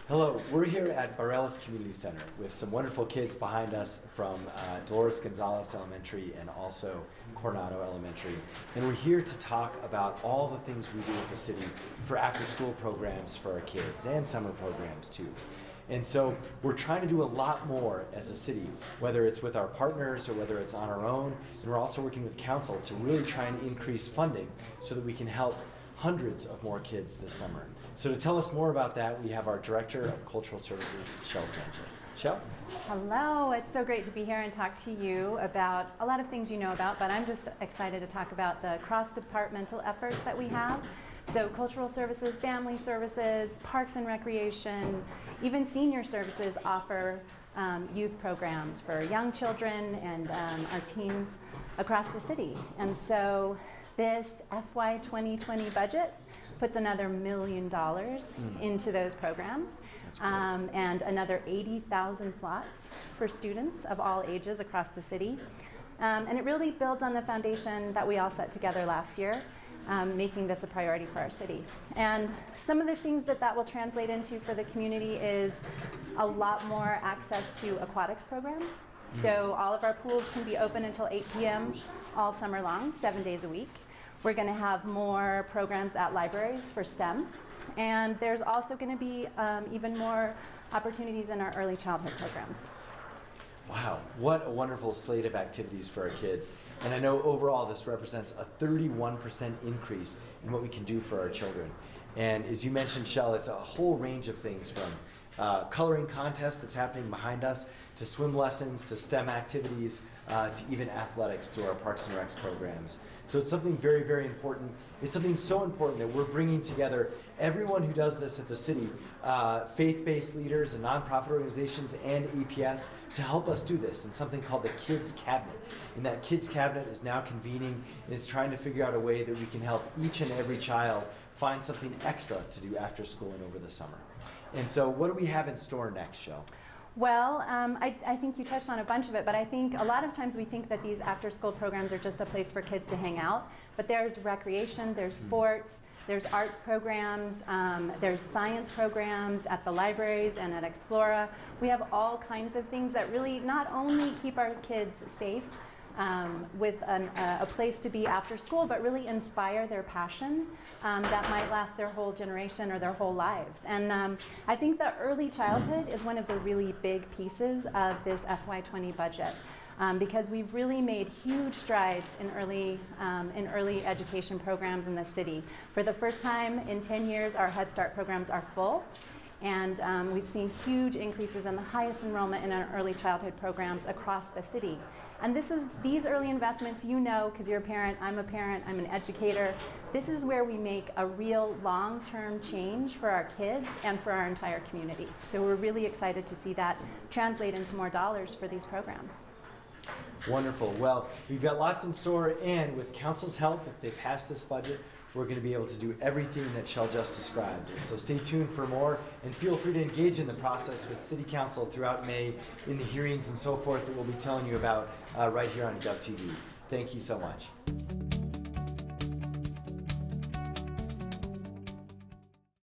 Hello, we're here at Bareilles Community Center with some wonderful kids behind us from Dolores Gonzalez Elementary and also Coronado Elementary. And we're here to talk about all the things we do at the city for after-school programs for our kids and summer programs too. And so we're trying to do a lot more as a city, whether it's with our partners or whether it's on our own. And we're also working with council to really try and increase funding so that we can help hundreds of more kids this summer. So to tell us more about that, we have our Director of Cultural Services, Shel Sanchez. Shel? Hello, it's so great to be here and talk to you about a lot of things you know about, but I'm just excited to talk about the cross-departmental efforts that we have. So cultural services, family services, parks and recreation, even senior services offer youth programs for young children and our teens across the city. And so this FY 2020 budget puts another $1 million into those programs and another 80,000 slots for students of all ages across the city. And it really builds on the foundation that we all set together last year, making this a priority for our city. And some of the things that will translate into for the community is a lot more access to aquatics programs. So all of our pools can be open until 8 p.m. all summer long, 7 days a week. We're going to have more programs at libraries for STEM. And there's also going to be even more opportunities in our early childhood programs. Wow, what a wonderful slate of activities for our kids. And I know overall this represents a 31% increase in what we can do for our children. And as you mentioned, Shel, it's a whole range of things from coloring contest that's happening behind us, to swim lessons, to STEM activities, to even athletics through our Parks and Recs programs. So it's something very, very important. It's something so important that we're bringing together everyone who does this at the city, faith-based leaders and nonprofit organizations and APS to help us do this in something called the Kids Cabinet. And that Kids Cabinet is now convening and it's trying to figure out a way that we can help each and every child find something extra to do after school and over the summer. And so what do we have in store next, Shel? Well, I think you touched on a bunch of it, but I think a lot of times we think that these after-school programs are just a place for kids to hang out, but there's recreation, there's sports, there's arts programs, there's science programs at the libraries and at Explora. We have all kinds of things that really not only keep our kids safe with a place to be after school, but really inspire their passion that might last their whole generation or their whole lives. And I think that early childhood is one of the really big pieces of this FY20 budget. Because we've really made huge strides in early education programs in the city. For the first time in 10 years, our Head Start programs are full. And we've seen huge increases in the highest enrollment in our early childhood programs across the city. And these early investments, you know, because you're a parent, I'm an educator, this is where we make a real long-term change for our kids and for our entire community. So we're really excited to see that translate into more dollars for these programs. Wonderful. Well, we've got lots in store, and with council's help, if they pass this budget, we're going to be able to do everything that Shel just described. And so stay tuned for more, and feel free to engage in the process with City Council throughout May in the hearings and so forth that we'll be telling you about right here on GOV-TV. Thank you so much.